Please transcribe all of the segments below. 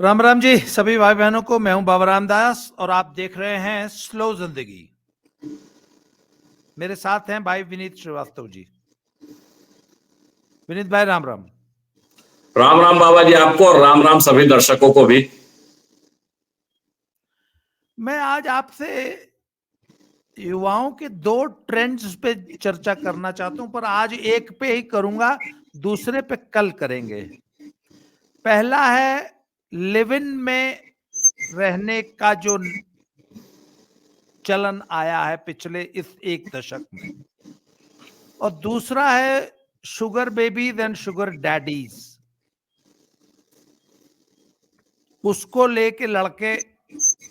राम राम जी सभी भाई बहनों को। मैं हूं बाबा रामदास और आप देख रहे हैं स्लो जिंदगी। मेरे साथ हैं भाई विनीत श्रीवास्तव जी। विनीत भाई राम राम। राम राम बाबा जी आपको और राम राम सभी दर्शकों को भी। मैं आज आपसे युवाओं के दो ट्रेंड्स पे चर्चा करना चाहता हूं, पर आज एक पे ही करूंगा, दूसरे पे कल करेंगे। पहला है लिव इन में रहने का जो चलन आया है पिछले इस एक दशक में, और दूसरा है sugar babies and sugar daddies. उसको लेके लड़के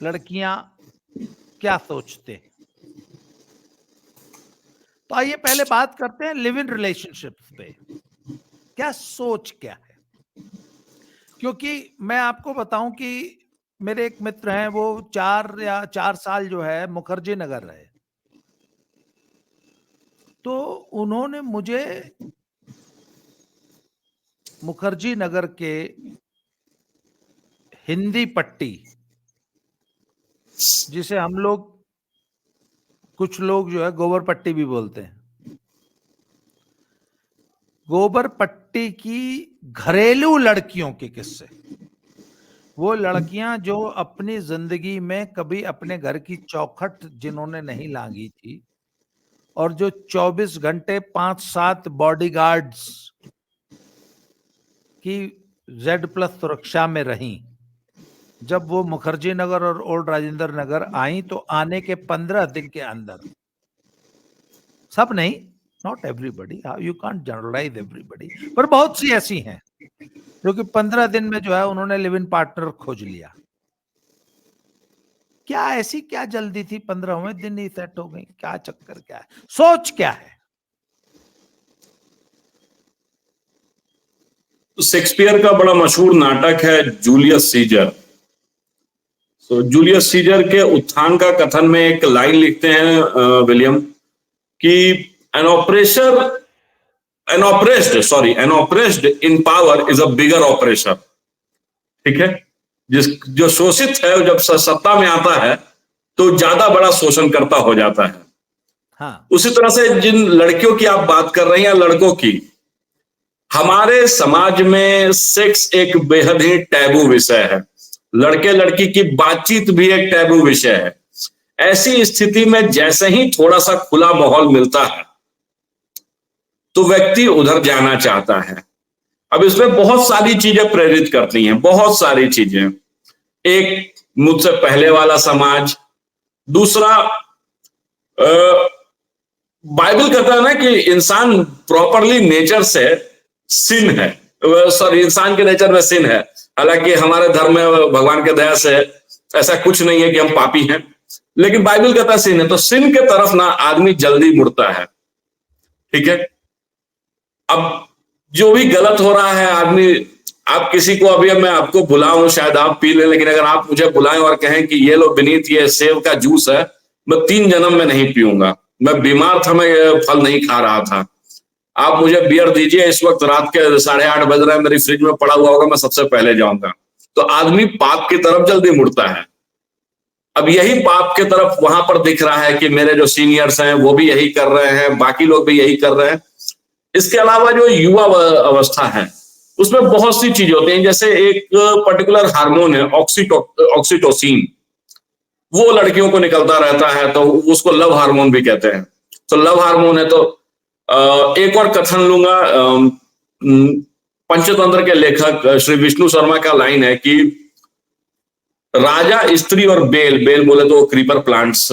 लड़कियां क्या सोचते हैं। तो आइए पहले बात करते हैं लिव इन रिलेशनशिप्स पे, क्या सोच क्या है। क्योंकि मैं आपको बताऊं कि मेरे एक मित्र हैं, वो 4 साल जो है मुखर्जी नगर रहे। तो उन्होंने मुझे मुखर्जी नगर के हिंदी पट्टी, जिसे हम लोग कुछ लोग जो है गोबर पट्टी भी बोलते हैं, गोबर पट्टी की घरेलू लड़कियों के किस्से। वो लड़कियां जो अपनी जिंदगी में कभी अपने घर की चौखट जिन्होंने नहीं लांगी थी, और जो 24 घंटे 5-7 बॉडीगार्ड्स की Z+ सुरक्षा में रहीं, जब वो मुखर्जी नगर और ओल्ड राजेंद्र नगर आई तो आने के 15 दिन के अंदर, सब नहीं, not everybody, you can't generalise everybody, पर बहुत सी ऐसी हैं जो कि 15 दिन में जो है उन्होंने लिव इन पार्टनर खोज लिया। क्या ऐसी क्या जल्दी थी, 15वें दिन ही सेट हो गई? क्या चक्कर, क्या है, सोच क्या है? तो शेक्सपियर का बड़ा मशहूर नाटक है जूलियस सीजर। तो जूलियस सीजर के उत्थान का कथन में एक लाइन लिखते हैं विलियम कि an operation an oppressed in power is a bigger operation. ठीक है, जो शोषित है जब सत्ता में आता है तो ज्यादा बड़ा शोषण करता हो जाता है। हाँ, उसी तरह से जिन लड़कियों की आप बात कर रही हैं, लड़कों की, हमारे समाज में सेक्स एक बेहद ही टैबू विषय है। लड़के लड़की की बातचीत भी एक टैबू विषय है। ऐसी स्थिति में जैसे ही थोड़ा सा खुला माहौल मिलता है तो व्यक्ति उधर जाना चाहता है। अब इसमें बहुत सारी चीजें प्रेरित करती हैं, बहुत सारी चीजें। एक, मुझसे पहले वाला समाज। दूसरा, बाइबल कहता है ना कि इंसान प्रॉपरली नेचर से सिन है, सॉरी, इंसान के नेचर में सिन है। हालांकि हमारे धर्म में भगवान के दया से ऐसा कुछ नहीं है कि हम पापी हैं, लेकिन बाइबल कहता है सिन है। तो सिन के तरफ ना आदमी जल्दी मुड़ता है। ठीक है, अब जो भी गलत हो रहा है आदमी, आप किसी को, अभी मैं आपको बुलाऊं, शायद आप पी लें, लेकिन अगर आप मुझे बुलाएं और कहें कि ये लो विनीत, ये सेब का जूस है, मैं 3 जन्म में नहीं पीऊंगा। मैं बीमार था, मैं ये फल नहीं खा रहा था। आप मुझे बियर दीजिए, इस वक्त रात के 8:30 बज रहे हैं, मेरी फ्रिज में पड़ा हुआ होगा, मैं सबसे पहले जाऊंगा। तो आदमी पाप की तरफ जल्दी मुड़ता है। अब यही पाप की तरफ वहां पर दिख रहा है कि मेरे जो सीनियर्स हैं वो भी यही कर रहे हैं, बाकी लोग भी यही कर रहे हैं। इसके अलावा जो युवा अवस्था है उसमें बहुत सी चीजें होती हैं। जैसे एक पर्टिकुलर हार्मोन है ऑक्सीटोसिन, वो लड़कियों को निकलता रहता है, तो उसको लव हार्मोन भी कहते हैं। तो लव हार्मोन है। तो एक और कथन लूंगा, पंचतंत्र के लेखक श्री विष्णु शर्मा का लाइन है कि राजा, स्त्री और बेल, बेल बोले तो क्रीपर प्लांट्स,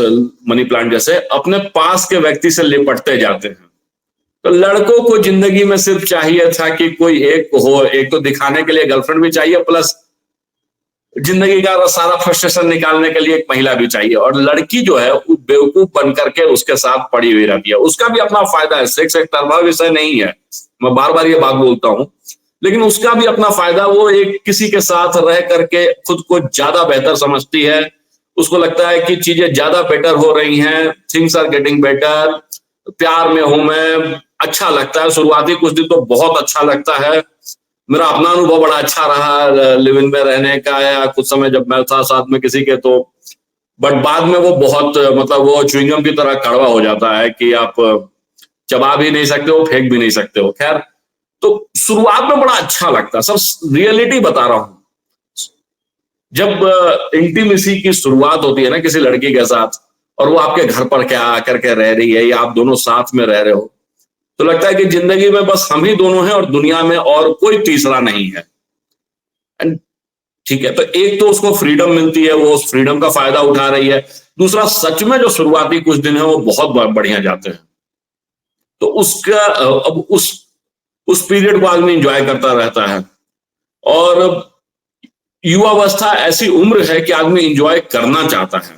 मनी प्लांट जैसे, अपने पास के व्यक्ति से लिपटते जाते हैं। तो लड़कों को जिंदगी में सिर्फ चाहिए था कि कोई एक हो, एक तो दिखाने के लिए गर्लफ्रेंड भी चाहिए, प्लस जिंदगी का सारा फ्रस्ट्रेशन निकालने के लिए एक महिला भी चाहिए। और लड़की जो है वो बेवकूफ बन करके उसके साथ पड़ी हुई रहती है। उसका भी अपना फायदा है, सेक्स एक तरफा विषय नहीं है, मैं बार बार ये बात बोलता हूं, लेकिन उसका भी अपना फायदा। वो एक किसी के साथ रह करके खुद को ज्यादा बेहतर समझती है, उसको लगता है कि चीजें ज्यादा बेटर हो रही हैं, थिंग्स आर गेटिंग बेटर, प्यार में हूं मैं, अच्छा लगता है। शुरुआती कुछ दिन तो बहुत अच्छा लगता है, मेरा अपना अनुभव बड़ा अच्छा रहा लिव इन में रहने का, या कुछ समय जब मैं था साथ में किसी के, तो बट बाद में वो बहुत मतलब वो च्युइंगम की तरह कड़वा हो जाता है कि आप चबा भी नहीं सकते हो, फेंक भी नहीं सकते हो। खैर, तो शुरुआत में बड़ा अच्छा लगता, सब रियलिटी बता रहा हूं। जब इंटीमेसी की शुरुआत होती है ना किसी लड़की के साथ, और वो आपके घर पर क्या आकर के रह रही है, या आप दोनों साथ में रह रहे हो, तो लगता है कि जिंदगी में बस हम ही दोनों हैं और दुनिया में और कोई तीसरा नहीं है। एंड ठीक है, तो एक तो उसको फ्रीडम मिलती है, वो उस फ्रीडम का फायदा उठा रही है। दूसरा, सच में जो शुरुआती कुछ दिन है वो बहुत बढ़िया जाते हैं। तो उसका अब उस पीरियड को आदमी इंजॉय करता रहता है। और युवावस्था ऐसी उम्र है कि आदमी इंजॉय करना चाहता है,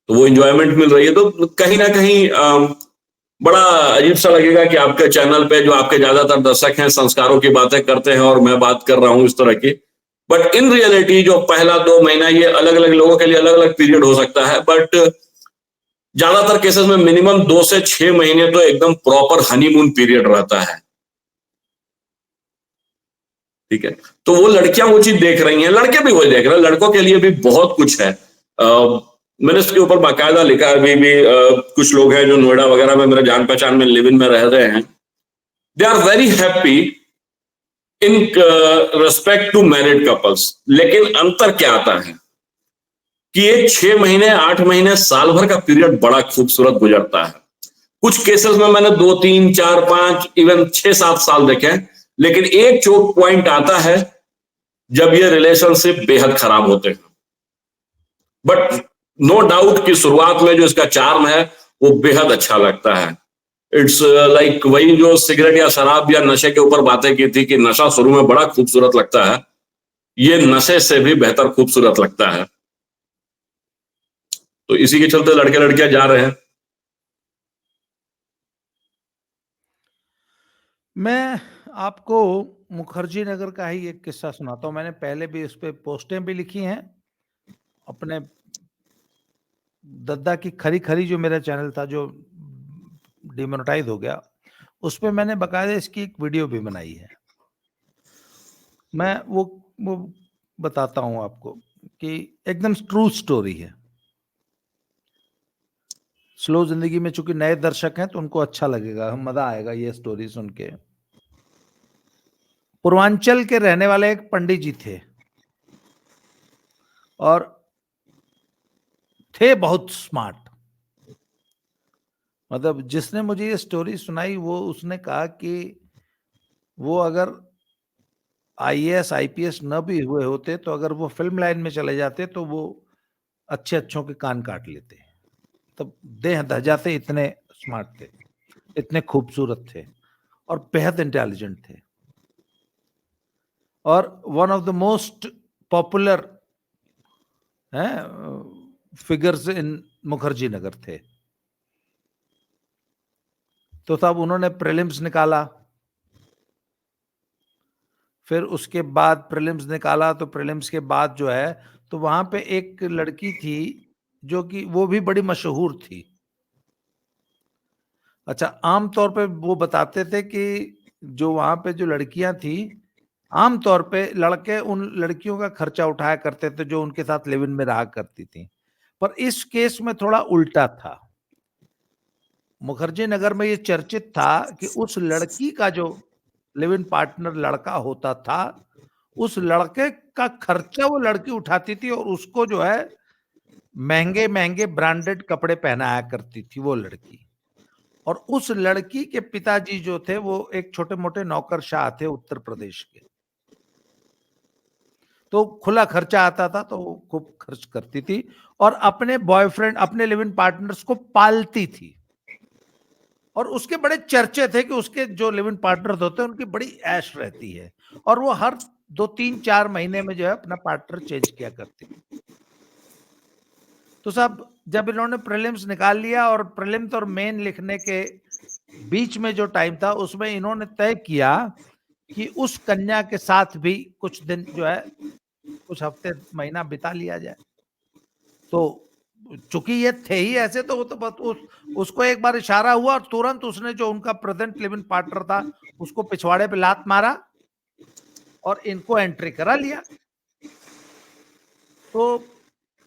तो वो इंजॉयमेंट मिल रही है। तो कहीं ना कहीं बड़ा अजीब सा लगेगा कि आपके चैनल पे जो आपके ज्यादातर दर्शक हैं संस्कारों की बातें करते हैं और मैं बात कर रहा हूं इस तरह की। बट इन रियलिटी जो पहला 2 महीना, ये अलग अलग लोगों के लिए अलग अलग पीरियड हो सकता है, बट ज्यादातर केसेस में मिनिमम 2 से 6 महीने तो एकदम प्रॉपर हनीमून पीरियड रहता है। ठीक है, तो वो लड़कियां वो चीज देख रही हैं, लड़के भी वही देख रहे हैं। लड़कों के लिए भी बहुत कुछ है। मैंने इसके ऊपर बाकायदा लिखा है। अभी भी कुछ लोग हैं जो नोएडा वगैरह में मेरे जान पहचान में लिव इन में रह रहे हैं। They are very happy in respect to married couples. लेकिन अंतर क्या आता है कि ये 6 महीने, 8 महीने, साल भर का पीरियड बड़ा खूबसूरत गुजरता है। कुछ केसेस में मैंने 2, 3, 4, 5, इवन 6, 7 साल देखे। लेकिन एक चोक पॉइंट आता है जब ये रिलेशनशिप बेहद खराब होते हैं। बट नो डाउट कि शुरुआत में जो इसका चार्म है वो बेहद अच्छा लगता है। इट्स लाइक वही जो सिगरेट या शराब या नशे के ऊपर बातें की थी कि नशा शुरू में बड़ा खूबसूरत लगता है, ये नशे से भी बेहतर खूबसूरत लगता है। तो इसी के चलते लड़के लड़कियां जा रहे हैं। मैं आपको मुखर्जी नगर का ही एक किस्सा सुनाता हूँ। मैंने पहले भी इस पे पोस्टें भी लिखी हैं। अपने दद्दा की खरी खरी जो मेरा चैनल था जो डिमोनेटाइज हो गया, उस पे मैंने बकायदा इसकी एक वीडियो भी बनाई है। मैं वो बताता हूँ आपको कि एकदम ट्रू स्टोरी है। स्लो जिंदगी में चूंकि नए दर्शक हैं तो उनको अच्छा लगेगा, मजा आएगा ये स्टोरी सुन के। पूर्वांचल के रहने वाले एक पंडित जी थे और थे बहुत स्मार्ट। मतलब जिसने मुझे ये स्टोरी सुनाई वो उसने कहा कि वो अगर आईएएस आईपीएस न भी हुए होते तो अगर वो फिल्म लाइन में चले जाते तो वो अच्छे अच्छों के कान काट लेते। तब देह धजाते इतने स्मार्ट थे, इतने खूबसूरत थे और बेहद इंटेलिजेंट थे। और one of the most popular figures in Mukherjee Nagar थे। तो तब उन्होंने प्रीलिम्स निकाला। फिर उसके बाद प्रीलिम्स निकाला तो प्रीलिम्स के बाद जो है तो वहां पे एक लड़की थी जो कि वो भी बड़ी मशहूर थी। अच्छा, आमतौर पे वो बताते थे कि जो वहां पे जो लड़कियां थी, आमतौर पे लड़के उन लड़कियों का खर्चा उठाया करते थे जो उनके साथ लिव इन में रहा करती थी। पर इस केस में थोड़ा उल्टा था। मुखर्जी नगर में ये चर्चित था कि उस लड़की का जो लिव इन पार्टनर लड़का होता था, उस लड़के का खर्चा वो लड़की उठाती थी और उसको जो है महंगे महंगे ब्रांडेड कपड़े पहनाया करती थी वो लड़की। और उस लड़की के पिताजी जो थे वो एक छोटे मोटे नौकरशाह थे उत्तर प्रदेश के। तो खुला खर्चा आता था तो वो खूब खर्च करती थी और अपने बॉयफ्रेंड, अपने लिव इन पार्टनर्स को पालती थी। और उसके बड़े चर्चे थे कि उसके जो लिव इन पार्टनर्स होते हैं उनकी बड़ी ऐश रहती है और वो हर 2, 3, 4 महीने में जो है अपना पार्टनर चेंज किया करती थी। तो साहब जब इन्होंने प्रीलिम्स निकाल लिया और प्रीलिम्स और मेन लिखने के बीच में जो टाइम था उसमें इन्होंने तय किया कि उस कन्या के साथ भी कुछ दिन जो है, कुछ हफ्ते महीना बिता लिया जाए। तो चूंकि ये थे ही ऐसे तो वो तो बस उसको एक बार इशारा हुआ और तुरंत उसने जो उनका प्रेजेंट लिव इन पार्टनर था उसको पिछवाड़े पे लात मारा और इनको एंट्री करा लिया। तो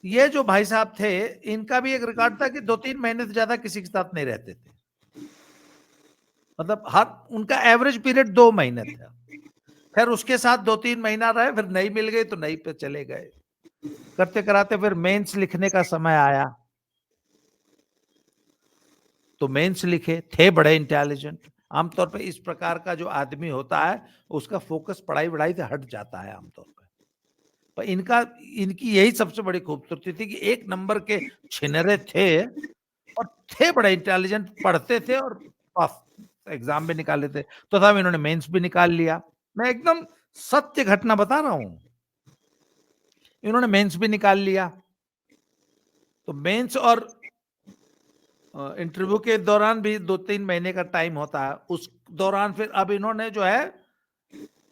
ये जो भाई साहब थे, इनका भी एक रिकॉर्ड था कि 2-3 महीने से ज्यादा किसी के साथ नहीं रहते थे। मतलब हर उनका एवरेज पीरियड 2 महीने था। फिर उसके साथ 2-3 महीना रहे, फिर नहीं मिल गई तो नहीं पे चले गए। करते कराते फिर मेंस लिखने का समय आया, तो मेंस लिखे। थे बड़े इंटेलिजेंट। आमतौर पे इस प्रकार का जो आदमी होता है, उसका फोकस पढ़ाई वढ़ाई से हट जाता है आमतौर पे। पर इनकी यही सबसे बड़ी खूबसूरती थी कि एक नंबर के छिनरे थे और थे बड़े इंटेलिजेंट, पढ़ते थे और पास एग्जाम भी निकाल लेते। तो साहब इन्होंने मेंस भी निकाल लिया। मैं एकदम सत्य घटना बता रहा हूं। इन्होंने मेंस भी निकाल लिया। तो मेंस और इंटरव्यू के दौरान भी 2-3 महीने का टाइम होता है। उस दौरान फिर अब इन्होंने जो है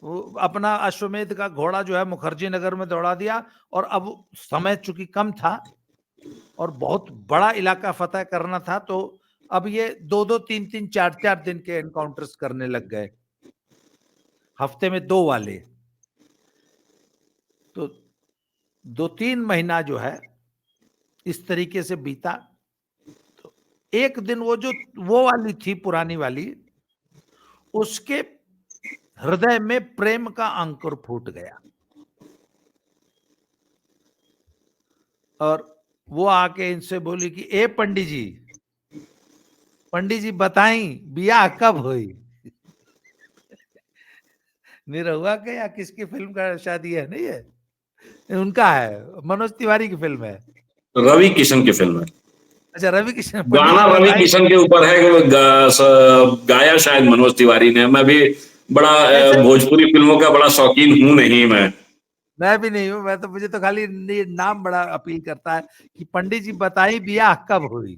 वो अपना अश्वमेध का घोड़ा जो है मुखर्जी नगर में दौड़ा दिया। और अब समय चूंकि कम था और बहुत बड़ा इलाका फतह करना था, तो अब ये 2-2, 3-3, 4-4 दिन के एनकाउंटर्स करने लग गए, हफ्ते में 2 वाले। तो 2-3 महीना जो है इस तरीके से बीता। तो एक दिन वो वाली थी पुरानी वाली, उसके हृदय में प्रेम का अंकुर फूट गया और वो आके इनसे बोली कि ए पंडित जी बताई बियाह कब हुई। निरहुआ के या किसकी फिल्म का शादी है? नहीं है, उनका है, मनोज तिवारी की फिल्म है। रवि किशन की फिल्म है। अच्छा, रवि किशन। पंडित गाना जी रवि बताई। किशन के ऊपर है कि गाया शायद मनोज तिवारी ने। मैं भी बड़ा ऐसे भोजपुरी फिल्मों का बड़ा शौकीन हूं नहीं मैं। मैं भी नहीं हूं। मैं तो, मुझे तो खाली ये नाम बड़ा अपील करता है कि पंडित जी बताई बियाह कब हुई।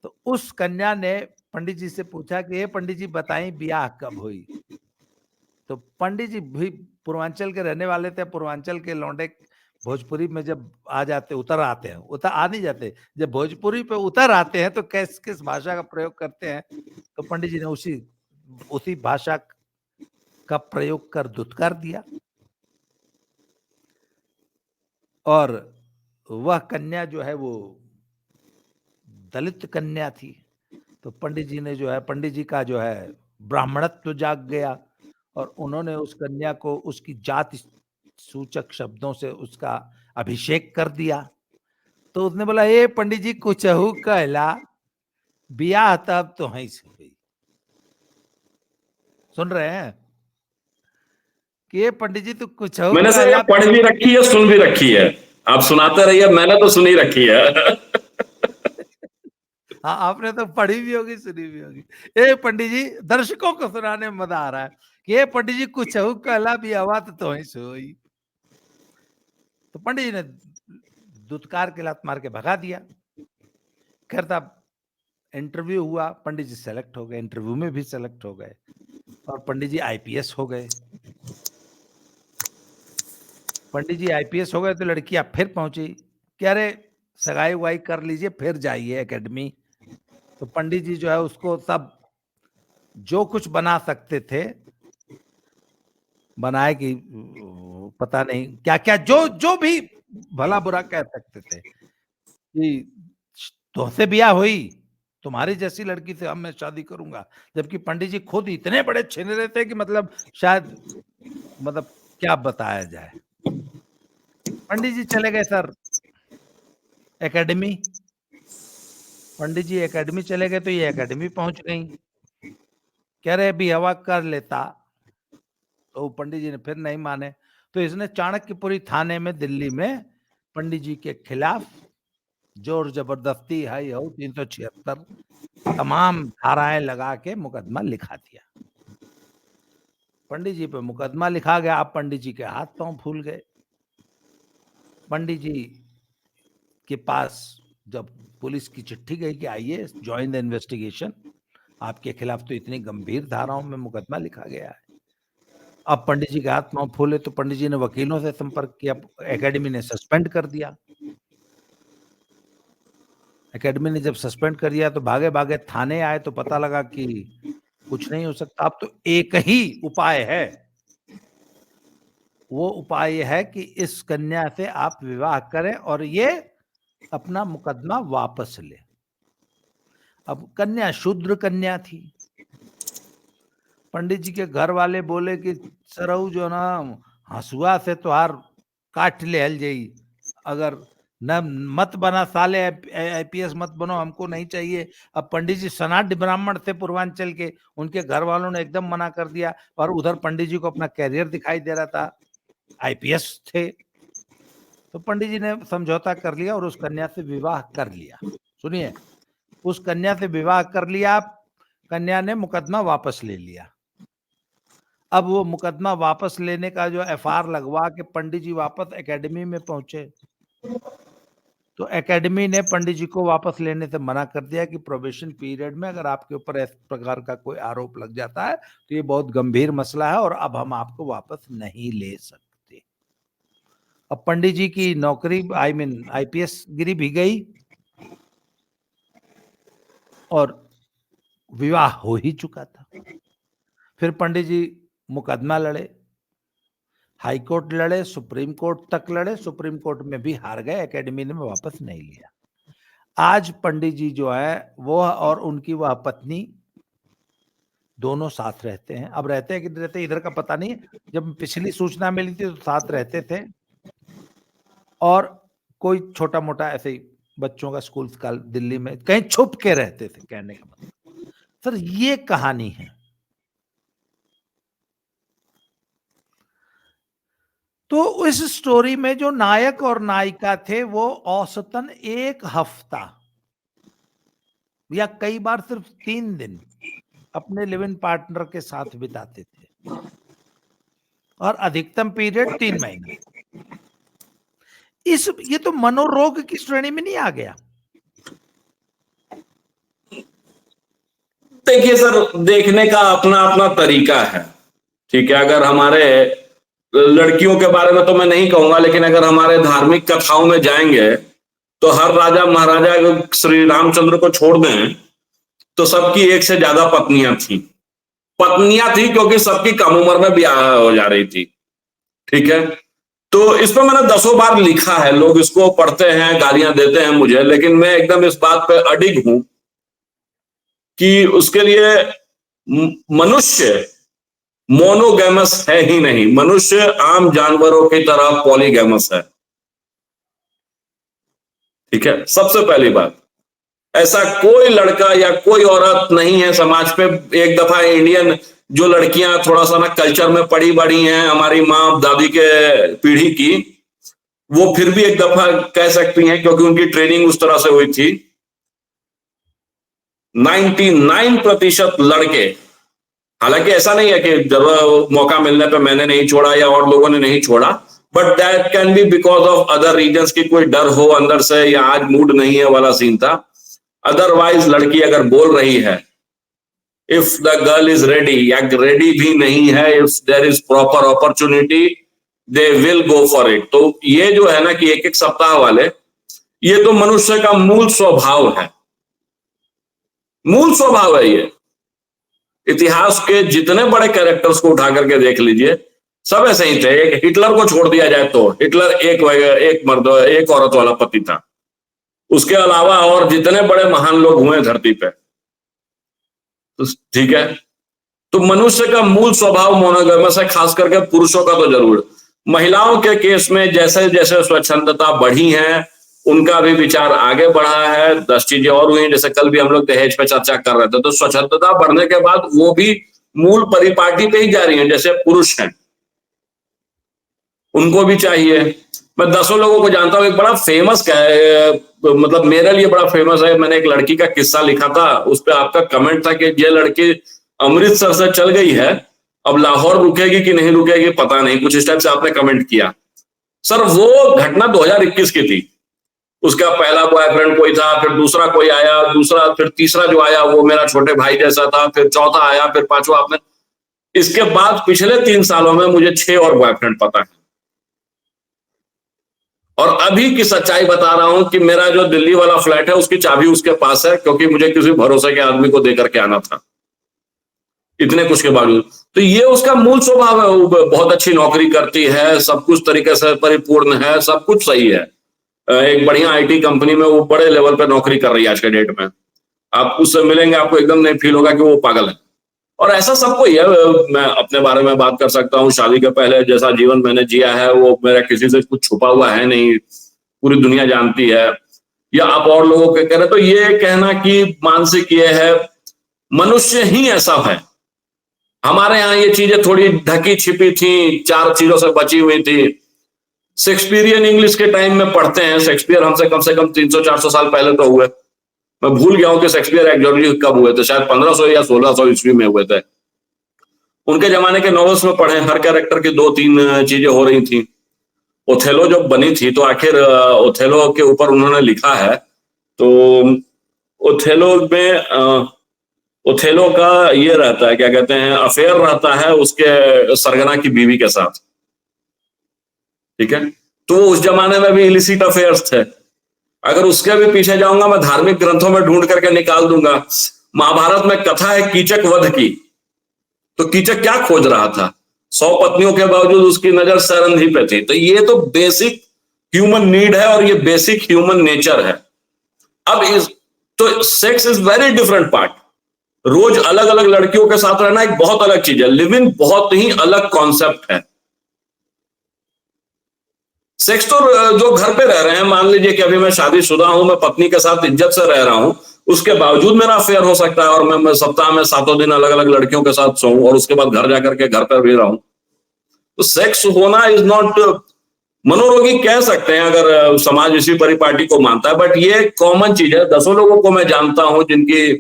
तो उस कन्या ने पंडित जी से पूछा कि ये पंडित जी बताई बियाह कब हुई। तो पंडित जी भी पूर्वांचल के रहने वाले थे। पूर्वांचल के लौंडे भोजपुरी में जब आ जाते, उतर आते हैं, उतर आ नहीं जाते, जब भोजपुरी पे उतर आते हैं तो किस किस भाषा का प्रयोग करते हैं। तो पंडित जी ने उसी उसी भाषा का प्रयोग कर दुत्कार दिया। और वह कन्या जो है वो दलित कन्या थी। तो पंडित जी ने जो है, पंडित जी का जो है ब्राह्मणत्व जाग गया और उन्होंने उस कन्या को उसकी जाति सूचक शब्दों से उसका अभिषेक कर दिया। तो उसने बोला, ए पंडित जी कुछहू कहला बियाह तब तो ही से हुई। सुन रहे हैं कि ये पंडित जी तो कुछहू मैंने सर ये कहला। पढ़ भी रखी है, सुन भी रखी है। आप सुनाते रहिए, मैंने तो सुनी रखी है। हाँ, आपने तो पढ़ी भी होगी, सुनी भी होगी। ए पंडित जी, दर्शकों को सुनाने में मजा आ रहा है कि ये पंडित जी कुछहू कहला बियाह तो ही से हुई। तो पंडित जी ने दुत्कार के लात मार के भगा दिया। खैर साहब, इंटरव्यू हुआ, पंडित जी सेलेक्ट हो गए, इंटरव्यू में भी सेलेक्ट हो गए और पंडित जी आईपीएस हो गए। पंडित जी आईपीएस हो गए तो लड़कियां फिर पहुंची कि अरे सगाई उगाई कर लीजिए, फिर जाइए एकेडमी। तो पंडित जी जो है उसको सब जो कुछ बना सकते थे बनाए, कि पता नहीं क्या क्या जो जो भी भला बुरा कह सकते थे कि तुमसे ब्याह हुई, तुम्हारी जैसी लड़की से अब मैं शादी करूंगा। जबकि पंडित जी खुद इतने बड़े छिनरे थे कि मतलब शायद, मतलब क्या बताया जाए। पंडित जी चले गए सर एकेडमी। पंडित जी एकेडमी चले गए तो ये एकेडमी पहुंच गई। कह रहे अभी हवा कर लेता, तो पंडित जी ने फिर नहीं माने। तो इसने चाणक्यपुरी थाने में दिल्ली में पंडित जी के खिलाफ जोर जबरदस्ती हाई हो 376 तमाम धाराएं लगा के मुकदमा लिखा दिया। पंडित जी पे मुकदमा लिखा गया। अब पंडित जी के हाथ पांव फूल गए। पंडित जी के पास जब पुलिस की चिट्ठी गई कि आइए ज्वाइन द इन्वेस्टिगेशन, आपके खिलाफ तो इतनी गंभीर धाराओं में मुकदमा लिखा गया है। अब पंडित जी के हाथ पांव फूले तो पंडित जी ने वकीलों से संपर्क किया। एकेडमी ने सस्पेंड कर दिया। एकेडमी ने जब सस्पेंड कर दिया तो भागे भागे थाने आए तो पता लगा कि कुछ नहीं हो सकता। अब तो एक ही उपाय है वो उपाय ये है कि इस कन्या से आप विवाह करें और ये अपना मुकदमा वापस ले। अब कन्या शूद्र कन्या थी। पंडित जी के घर वाले बोले कि सरऊ जो ना हंसुआ से तोहार काट ले हल जाई, अगर न मत बना साले, आईपीएस मत बनो, हमको नहीं चाहिए। अब पंडित जी सनाढ़ ब्राह्मण थे पूर्वांचल के, उनके घर वालों ने एकदम मना कर दिया, और उधर पंडित जी को अपना कैरियर दिखाई दे रहा था, आईपीएस थे। तो पंडित जी ने समझौता कर लिया और उस कन्या से विवाह कर लिया। सुनिए, उस कन्या से विवाह कर लिया, कन्या ने मुकदमा वापस ले लिया। अब वो मुकदमा वापस लेने का जो एफआईआर लगवा के पंडित जी वापस एकेडमी में पहुंचे, तो एकेडमी ने पंडित जी को वापस लेने से मना कर दिया कि प्रोबेशन पीरियड में अगर आपके ऊपर इस प्रकार का कोई आरोप लग जाता है तो ये बहुत गंभीर मसला है और अब हम आपको वापस नहीं ले सकते। अब पंडित जी की नौकरी आईपीएस गिरी भी गई और विवाह हो ही चुका था। फिर पंडित जी मुकदमा लड़े, हाई कोर्ट लड़े, सुप्रीम कोर्ट तक लड़े, सुप्रीम कोर्ट में भी हार गए, एकेडमी ने वापस नहीं लिया। आज पंडित जी जो है वो और उनकी वह पत्नी दोनों साथ रहते हैं। अब रहते हैं कि रहते इधर का पता नहीं, जब पिछली सूचना मिली थी तो साथ रहते थे, और कोई छोटा मोटा ऐसे ही बच्चों का स्कूल का दिल्ली में कहीं छुप के रहते थे, कहने का मतलब। सर ये कहानी है। तो इस स्टोरी में जो नायक और नायिका थे वो औसतन 1 हफ्ता या कई बार सिर्फ 3 दिन अपने लिव इन पार्टनर के साथ बिताते थे, और अधिकतम पीरियड 3 महीने। ये तो मनोरोग की श्रेणी में नहीं आ गया? देखिए सर, देखने का अपना अपना तरीका है, ठीक है। अगर हमारे लड़कियों के बारे में तो मैं नहीं कहूंगा, लेकिन अगर हमारे धार्मिक कथाओं में जाएंगे तो हर राजा महाराजा श्री रामचंद्र को छोड़ दें तो सबकी 1 से ज्यादा पत्नियां थी क्योंकि सबकी कम उम्र में ब्याह हो जा रही थी, ठीक है। तो इस पर मैंने 10 बार लिखा है, लोग इसको पढ़ते हैं, गालियां देते हैं मुझे, लेकिन मैं एकदम इस बात पे अडिग हूं कि उसके लिए मनुष्य मोनोगैमस है ही नहीं, मनुष्य आम जानवरों की तरह पॉलीगैमस है, ठीक है। सबसे पहली बात, ऐसा कोई लड़का या कोई औरत नहीं है समाज पे। एक दफा इंडियन जो लड़कियां थोड़ा सा ना कल्चर में पड़ी बड़ी हैं, हमारी माँ दादी के पीढ़ी की, वो फिर भी एक दफा कह सकती हैं क्योंकि उनकी ट्रेनिंग उस तरह से हुई थी। 99% लड़के, हालांकि ऐसा नहीं है कि जब मौका मिलने पे मैंने नहीं छोड़ा या और लोगों ने नहीं छोड़ा, but that can be because of other reasons की कोई डर हो अंदर से या आज मूड नहीं है वाला सीन था। अदरवाइज लड़की अगर बोल रही है, if the girl is ready, या रेडी भी नहीं है, if there is proper opportunity they will go for it. तो ये जो है ना कि 1-1 सप्ताह वाले, ये तो मनुष्य का मूल स्वभाव है, मूल स्वभाव है ये। इतिहास के जितने बड़े कैरेक्टर्स को उठा करके देख लीजिए, सब ऐसे ही थे। एक हिटलर को छोड़ दिया जाए तो हिटलर एक मर्द एक औरत वाला पति था, उसके अलावा और जितने बड़े महान लोग हुए धरती पे, तो ठीक है। तो मनुष्य का मूल स्वभाव मोनोगैमस है, खास करके पुरुषों का तो जरूर। महिलाओं के केस में जैसे जैसे स्वच्छंदता बढ़ी है, उनका भी विचार आगे बढ़ा है। 10 चीजें और हुई, जैसे कल भी हम लोग दहेज पे चर्चा कर रहे थे, तो स्वच्छंदता बढ़ने के बाद वो भी मूल परिपाटी पे ही जा रही है। जैसे पुरुष हैं, उनको भी चाहिए। मैं 10 लोगों को जानता हूं, एक बड़ा फेमस मतलब मेरे लिए बड़ा फेमस है। मैंने एक लड़की का किस्सा लिखा था, उस पर आपका कमेंट था कि ये लड़की अमृतसर से चल गई है, अब लाहौर रुकेगी कि नहीं रुकेगी पता नहीं, कुछ इस टाइप से आपने कमेंट किया। सर वो घटना 2021 की थी। उसका पहला बॉयफ्रेंड कोई था, फिर दूसरा कोई आया, दूसरा, फिर तीसरा जो आया वो मेरा छोटे भाई जैसा था, फिर चौथा आया, फिर पांचवा आपने। इसके बाद पिछले 3 सालों में मुझे 6 और बॉयफ्रेंड पता है। और अभी की सच्चाई बता रहा हूं कि मेरा जो दिल्ली वाला फ्लैट है उसकी चाबी उसके पास है, क्योंकि मुझे किसी भरोसे के आदमी को देकर के आना था। इतने कुछ के बावजूद। तो ये उसका मूल स्वभाव है, वो बहुत अच्छी नौकरी करती है, सब कुछ तरीके से परिपूर्ण है, सब कुछ सही है, एक बढ़िया आईटी कंपनी में वो बड़े लेवल पे नौकरी कर रही है आज के डेट में। आप उससे मिलेंगे, आपको एकदम नहीं फील होगा कि वो पागल है। और ऐसा सबको ही है। मैं अपने बारे में बात कर सकता हूँ, शादी के पहले जैसा जीवन मैंने जिया है वो मेरा किसी से कुछ छुपा हुआ है नहीं, पूरी दुनिया जानती है। या आप और लोगों के कह रहे तो ये कहना कि मानसिक ये है, मनुष्य ही ऐसा है। हमारे यहाँ ये चीजें थोड़ी ढकी छिपी थी, 4 चीजों से बची हुई थी। शेक्सपियरियन इंग्लिश के टाइम में पढ़ते हैं, शेक्सपियर हमसे कम से कम 300-400 साल पहले तो हुए। मैं भूल गया हूं कि शेक्सपियर एक्चुअली कब हुए थे, शायद 1500 या 1600 ईस्वी में हुए थे। उनके जमाने के नॉवेल्स में पढ़े, हर कैरेक्टर की 2-3 चीजें हो रही थी। ओथेलो जब बनी थी तो आखिर ओथेलो के ऊपर उन्होंने लिखा है, तो ओथेलो में ओथेलो का ये रहता है, क्या कहते हैं, अफेयर रहता है उसके सरगना की बीवी के साथ, ठीक है। तो उस जमाने में भी इलिसिट अफेयर्स थे। अगर उसके भी पीछे जाऊंगा, मैं धार्मिक ग्रंथों में ढूंढ करके निकाल दूंगा। महाभारत में कथा है कीचक वध की, तो कीचक क्या खोज रहा था? 100 पत्नियों के बावजूद उसकी नजर सरंधी पे थी। तो ये तो बेसिक ह्यूमन नीड है और ये बेसिक ह्यूमन नेचर है। अब इस तो sex is very different part. रोज अलग अलग लड़कियों के साथ रहना एक बहुत अलग चीज है। लिव इन बहुत ही अलग कॉन्सेप्ट है। सेक्स तो जो घर पे रह रहे हैं, मान लीजिए कि अभी मैं शादीशुदा हूं, मैं पत्नी के साथ इज्जत से रह रहा हूं, उसके बावजूद मेरा अफेयर हो सकता है और मैं सप्ताह में 7 दिन अलग अलग लड़कियों के साथ सोऊं और उसके बाद घर जाकर के घर पर भी रहूं। तो सेक्स होना इज नॉट, मनोरोगी कह सकते हैं अगर समाज इसी परिपाटी को मानता है, बट ये कॉमन चीज है। 10 लोगों को मैं जानता हूं जिनकी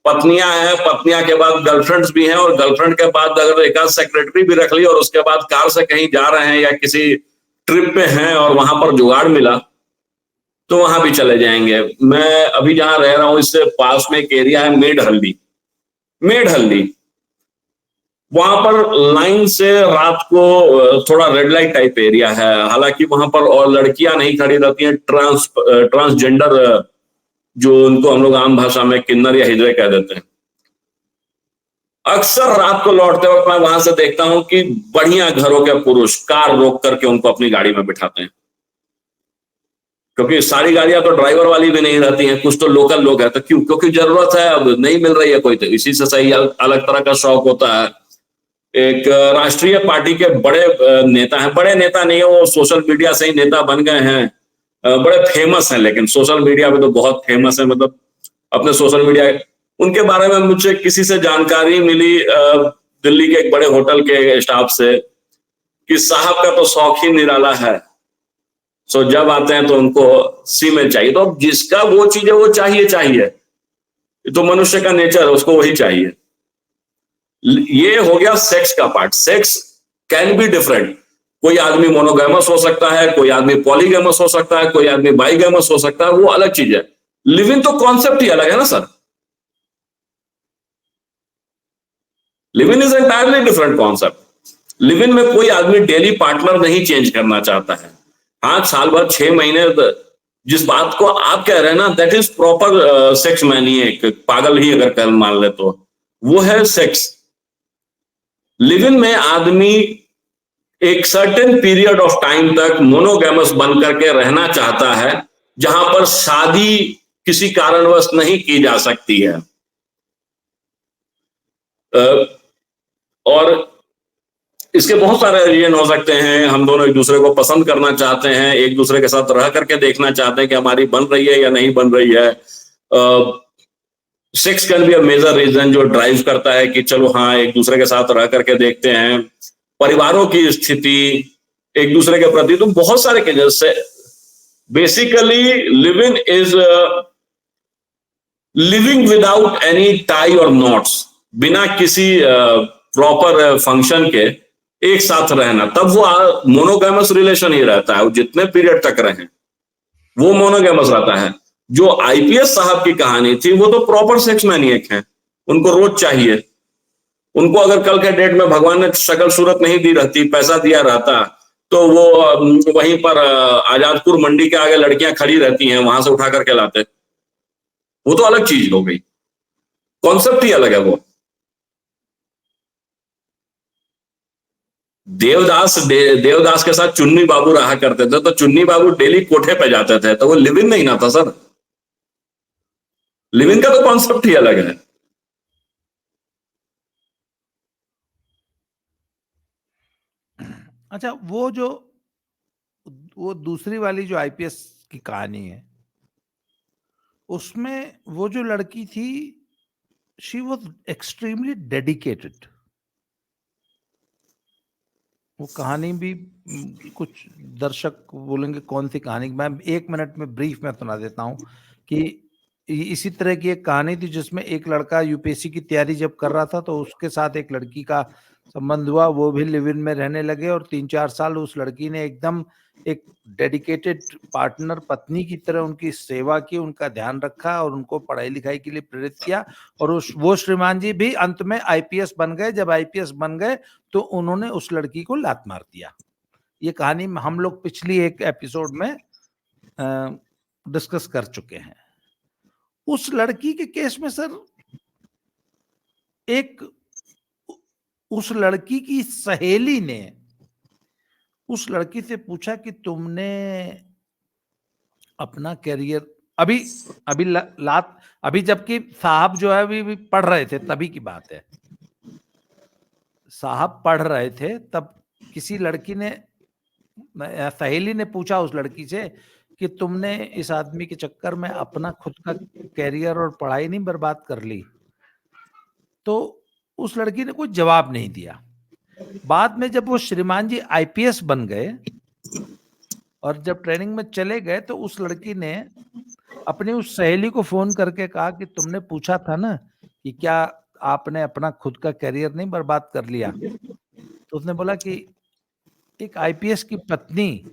पत्नियां हैं, पत्नियां के बाद गर्लफ्रेंड्स भी हैं, और गर्लफ्रेंड के बाद अगर एक आध सेक्रेटरी भी रख ली और उसके बाद कार से कहीं जा रहे हैं या किसी ट्रिप पे हैं और वहां पर जुगाड़ मिला तो वहां भी चले जाएंगे। मैं अभी जहां रह रहा हूं इससे पास में एक एरिया है मेढहल्ली, मेढहल्ली वहां पर लाइन से रात को थोड़ा रेड लाइट टाइप एरिया है। हालांकि वहां पर और लड़कियां नहीं खड़ी रहती हैं, ट्रांसजेंडर, जो उनको हम लोग आम भाषा में किन्नर या हिजड़े कह देते हैं। अक्सर रात को लौटते वक्त मैं वहां से देखता हूं कि बढ़िया घरों के पुरुष कार रोक करके उनको अपनी गाड़ी में बिठाते हैं, क्योंकि सारी गाड़ियां तो ड्राइवर वाली भी नहीं रहती हैं, कुछ तो लोकल लोग हैं। तो क्यों? क्योंकि जरूरत है, अब नहीं मिल रही है कोई, तो इसी से सही अलग तरह का शौक होता है। एक राष्ट्रीय पार्टी के बड़े नेता हैं, बड़े नेता नहीं है वो, सोशल मीडिया से ही नेता बन गए हैं, बड़े फेमस हैं, लेकिन सोशल मीडिया पे तो बहुत फेमस है, मतलब अपने सोशल मीडिया। उनके बारे में मुझे किसी से जानकारी मिली दिल्ली के एक बड़े होटल के स्टाफ से कि साहब का तो शौक ही निराला है, सो जब आते हैं तो उनको सीमेंट चाहिए। तो जिसका वो चीज है वो चाहिए चाहिए, तो मनुष्य का नेचर है, उसको वही चाहिए। ये हो गया सेक्स का part. Sex can be different. कोई आदमी मोनोगैमस हो सकता है, कोई आदमी पॉलीगैमस हो सकता है, कोई आदमी बाईगैमस हो सकता है, वो अलग चीज है। लिव इन तो कॉन्सेप्ट ही अलग है ना sir. Live in is entirely different concept. Live in में कोई आदमी डेली पार्टनर नहीं चेंज करना चाहता है। हाँ, साल भर 6 महीने जिस बात को आप कह रहे हैं ना, that is proper sex maniac, पागल ही अगर कल मान ले तो वो है सेक्स। लिव इन में आदमी एक सर्टेन पीरियड ऑफ टाइम तक मोनोगैमस बन करके रहना चाहता है, जहां पर शादी किसी कारणवश नहीं की जा सकती है। और इसके बहुत सारे रीजन हो सकते हैं। हम दोनों एक दूसरे को पसंद करना चाहते हैं, एक दूसरे के साथ रह करके देखना चाहते हैं कि हमारी बन रही है या नहीं बन रही है। Sex can be a major reason जो ड्राइव करता है कि चलो हाँ एक दूसरे के साथ रह करके देखते हैं। परिवारों की स्थिति, एक दूसरे के प्रति, तो बहुत सारे केसेस से basically live in is living without any tie और नॉट्स, बिना किसी प्रॉपर फंक्शन के एक साथ रहना, तब वो मोनोगैमस रिलेशन ही रहता है। वो जितने पीरियड तक रहे वो मोनोगैमस रहता है। जो आईपीएस साहब की कहानी थी वो तो प्रॉपर सेक्स मैनिएक हैं, उनको रोज चाहिए। उनको अगर कल के डेट में भगवान ने शक्ल सूरत नहीं दी रहती, पैसा दिया रहता, तो वो वहीं पर आजादपुर मंडी के आगे लड़कियां खड़ी रहती हैं, वहां से उठा करके लाते। वो तो अलग चीज हो गई, कॉन्सेप्ट ही अलग है वो। देवदास के साथ चुन्नी बाबू रहा करते थे, तो चुन्नी बाबू डेली कोठे पे जाते थे, तो वो लिव इन नहीं ना था सर। लिव इन का तो कॉन्सेप्ट ही अलग है। अच्छा, वो दूसरी वाली जो आईपीएस की कहानी है, उसमें वो जो लड़की थी, शी वॉज एक्सट्रीमली डेडिकेटेड। वो कहानी भी कुछ दर्शक बोलेंगे कौन सी कहानी, मैं 1 मिनट में ब्रीफ में सुना देता हूँ कि इसी तरह की एक कहानी थी जिसमें एक लड़का यूपीएससी की तैयारी जब कर रहा था तो उसके साथ एक लड़की का संबंध हुआ, वो भी लिव इन में रहने लगे और 3-4 साल उस लड़की ने एकदम एक डेडिकेटेड पार्टनर पत्नी की तरह उनकी सेवा की, उनका ध्यान रखा और उनको पढ़ाई लिखाई के लिए प्रेरित किया। और वो श्रीमान जी भी अंत में आईपीएस बन गए। जब आईपीएस बन गए तो उन्होंने उस लड़की को लात मार दिया। ये कहानी हम लोग पिछली एक एपिसोड में डिस्कस कर चुके हैं। उस लड़की के केस में सर, उस लड़की की सहेली ने उस लड़की से पूछा कि तुमने अपना करियर अभी जबकि साहब जो है अभी पढ़ रहे थे, तभी की बात है, साहब पढ़ रहे थे तब किसी लड़की ने, सहेली ने पूछा उस लड़की से कि तुमने इस आदमी के चक्कर में अपना खुद का कैरियर और पढ़ाई नहीं बर्बाद कर ली? तो उस लड़की ने कोई जवाब नहीं दिया। बाद में जब वो श्रीमान जी आईपीएस बन गए और जब ट्रेनिंग में चले गए तो उस लड़की ने अपनी उस सहेली को फोन करके कहा कि तुमने पूछा था ना कि क्या आपने अपना खुद का करियर नहीं बर्बाद कर लिया? तो उसने बोला कि एक आईपीएस की पत्नी